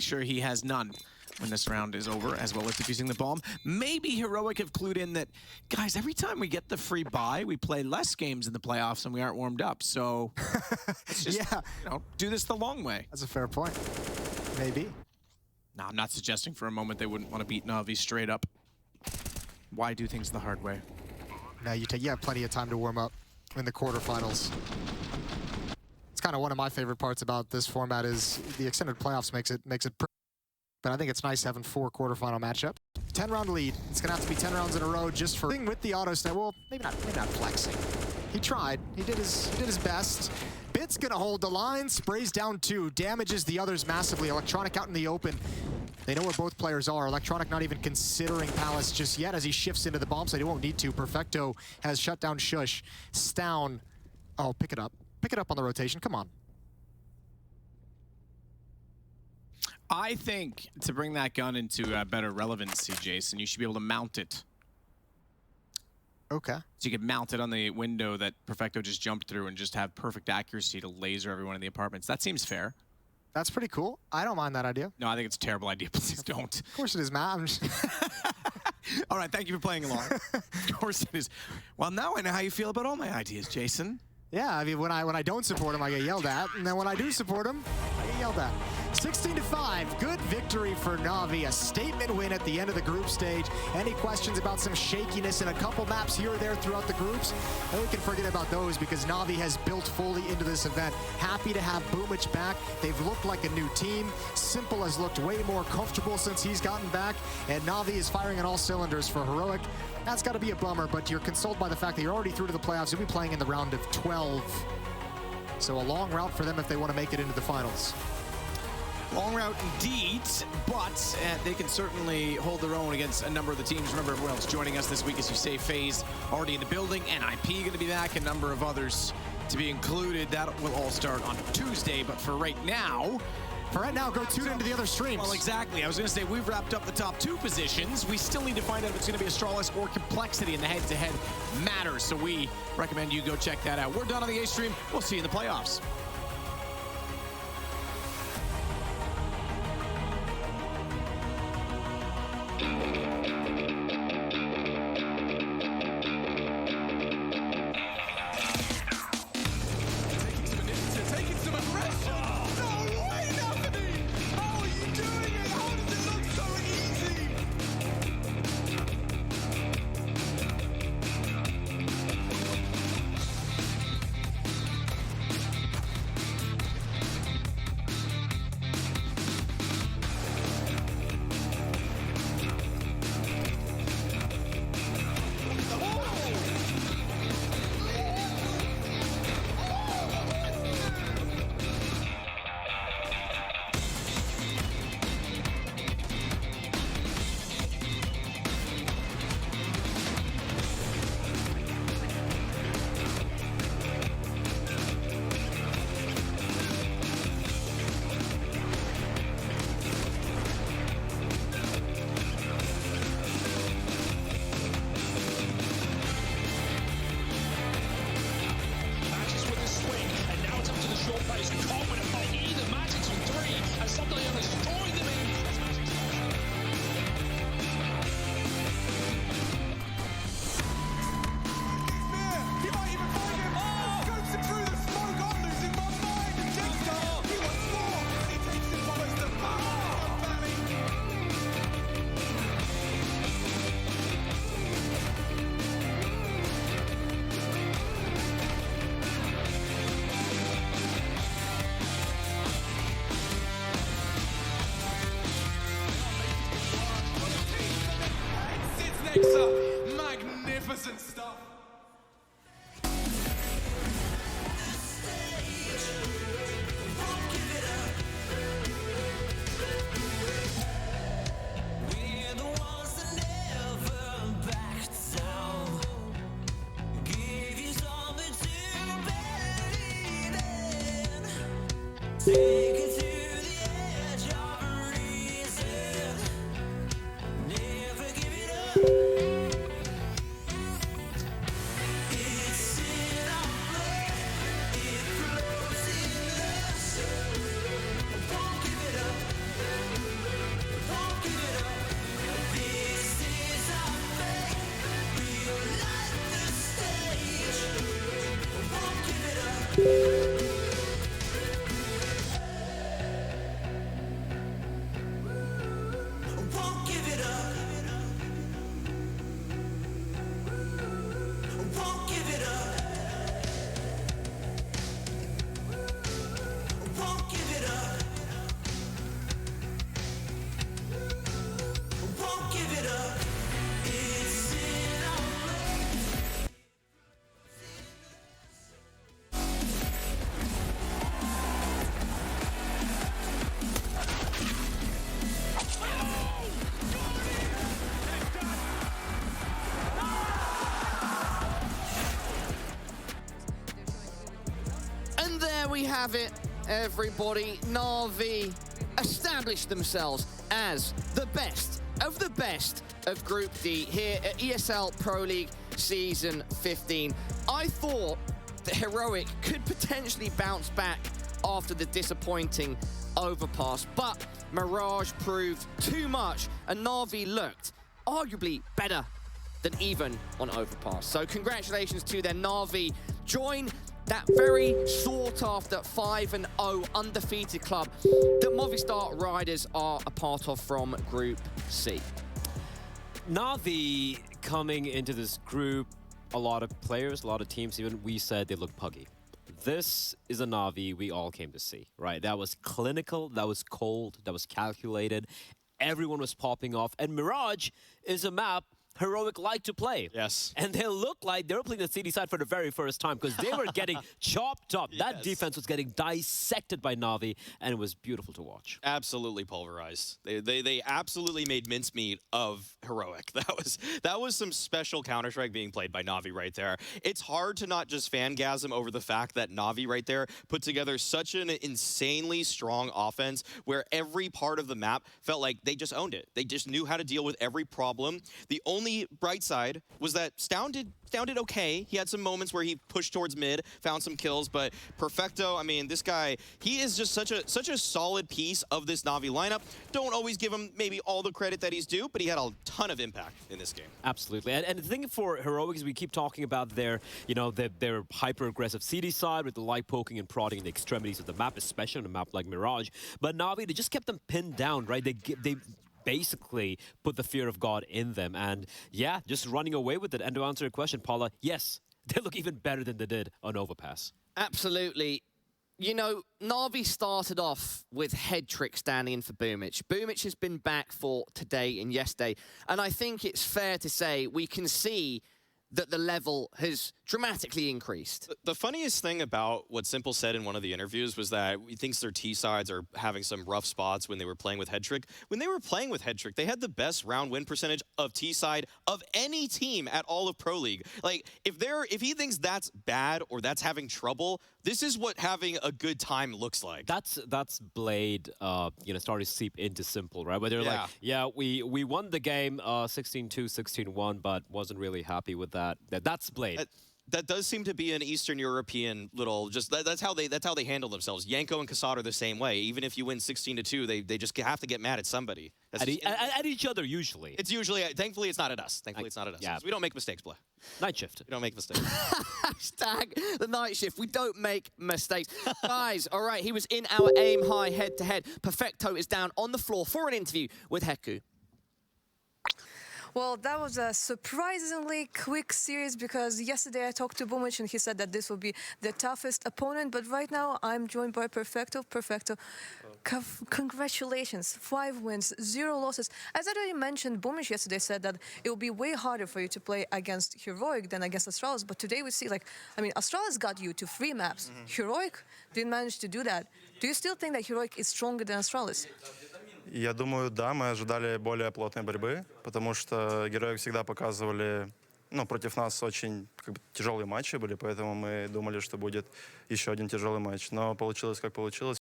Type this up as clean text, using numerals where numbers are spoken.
sure he has none when this round is over, as well as defusing the bomb. Maybe Heroic have clued in that, guys, every time we get the free buy, we play less games in the playoffs and we aren't warmed up. So let's just do this the long way. That's a fair point. Maybe. No, I'm not suggesting for a moment they wouldn't want to beat Na'Vi straight up. Why do things the hard way? No, you have plenty of time to warm up in the quarterfinals. It's kind of one of my favorite parts about this format is the extended playoffs makes it but I think it's nice having 4 quarterfinal matchups. 10-round lead. It's gonna have to be 10 rounds in a row just for with the auto snap. Well, maybe not flexing. He tried. He did his best. Bit's gonna hold the line, sprays down 2, damages the others massively. Electronic out in the open. They know where both players are. Electronic not even considering Palace just yet as he shifts into the bomb site. He won't need to. Perfecto has shut down Shush. Stown. Oh, pick it up. Pick it up on the rotation. Come on. I think to bring that gun into better relevancy, Jason, you should be able to mount it. Okay. So you could mount it on the window that Perfecto just jumped through and just have perfect accuracy to laser everyone in the apartments. That seems fair. That's pretty cool. I don't mind that idea. No, I think it's a terrible idea. Please don't. Of course it is, Matt. I'm just all right, thank you for playing along. Of course it is. Well, now I know how you feel about all my ideas, Jason. Yeah, I mean, when I don't support him, I get yelled at. And then when I do support him, I get yelled at. 16-5, good victory for Na'Vi. A statement win at the end of the group stage. Any questions about some shakiness in a couple maps here or there throughout the groups? And we can forget about those because Na'Vi has built fully into this event. Happy to have Boomich back. They've looked like a new team. Simple has looked way more comfortable since he's gotten back. And Na'Vi is firing on all cylinders for Heroic. That's got to be a bummer, but you're consoled by the fact that you're already through to the playoffs. You'll be playing in the round of 12. So a long route for them if they want to make it into the finals. Long route indeed, but they can certainly hold their own against a number of the teams. Remember, everyone else joining us this week, as you say, FaZe already in the building, NIP going to be back, a number of others to be included. That will all start on Tuesday, but for right now, go tune into the other streams. Well, exactly. I was going to say, we've wrapped up the top 2 positions. We still need to find out if it's going to be Astralis or Complexity in the head-to-head matters, so we recommend you go check that out. We're done on the A stream. We'll see you in the playoffs. Magnificent stuff. have it, everybody. Na'Vi established themselves as the best of Group D here at ESL Pro League Season 15. I thought that Heroic could potentially bounce back after the disappointing overpass, but Mirage proved too much, and Na'Vi looked arguably better than even on overpass. So congratulations to their Na'Vi. Join that very sought-after 5-0 undefeated club that Movistar Riders are a part of from Group C. Na'Vi coming into this group, a lot of players, a lot of teams, even we said they look puggy. This is a Na'Vi we all came to see, right? That was clinical, that was cold, that was calculated. Everyone was popping off. And Mirage is a map Heroic like to play. Yes. And they look like they were playing the CD side for the very first time because they were getting chopped up. Yes. That defense was getting dissected by Na'Vi, and it was beautiful to watch. Absolutely pulverized. They absolutely made mincemeat of Heroic. That was some special Counter-Strike being played by Na'Vi right there. It's hard to not just fangasm over the fact that Na'Vi right there put together such an insanely strong offense where every part of the map felt like they just owned it. They just knew how to deal with every problem. The only bright side was that Stound did okay. He had some moments where he pushed towards mid, found some kills, but Perfecto, I mean, this guy, he is just such a solid piece of this Na'Vi lineup. Don't always give him maybe all the credit that he's due, but he had a ton of impact in this game. Absolutely. And the thing for Heroic is we keep talking about their hyper-aggressive CD side with the light poking and prodding in the extremities of the map, especially on a map like Mirage. But Na'Vi, they just kept them pinned down, right? They basically put the fear of God in them, and yeah, just running away with it. And to answer your question, Paula, yes, they look even better than they did on Overpass. Absolutely. You know, Na'Vi started off with Head Trick standing in for Boomich. Boomich has been back for today and yesterday, and I think it's fair to say we can see that the level has dramatically increased. The funniest thing about what Simple said in one of the interviews was that he thinks their T-sides are having some rough spots when they were playing with Head Trick. When they were playing with Head Trick, they had the best round win percentage of T-side of any team at all of Pro League. Like, if he thinks that's bad or that's having trouble, this is what having a good time looks like. That's Blade, starting to seep into Simple, right? Where they're like, yeah, we won the game 16-2, 16-1, but wasn't really happy with that. That's Blade. That does seem to be an Eastern European little, that's how they handle themselves. Yanko and Kasad are the same way. Even if you win 16-2, they just have to get mad at somebody. At each other, usually. It's usually, thankfully, it's not at us. Thankfully, it's not at us. Yeah. We don't make mistakes, Blay. Night shift. We don't make mistakes. Hashtag the night shift. We don't make mistakes. Guys, all right, he was in our aim high head-to-head. Perfecto is down on the floor for an interview with Heku. Well, that was a surprisingly quick series because yesterday I talked to Boomich and he said that this will be the toughest opponent. But right now I'm joined by Perfecto. Perfecto, congratulations. 5 wins, 0 losses. As I already mentioned, Boomich yesterday said that it will be way harder for you to play against Heroic than against Astralis. But today we see, Astralis got you to 3 maps. Heroic didn't manage to do that. Do you still think that Heroic is stronger than Astralis? Я думаю, да, мы ожидали более плотной борьбы, потому что герои всегда показывали, против нас очень тяжелые матчи были, поэтому мы думали, что будет еще один тяжелый матч. Но получилось, как получилось.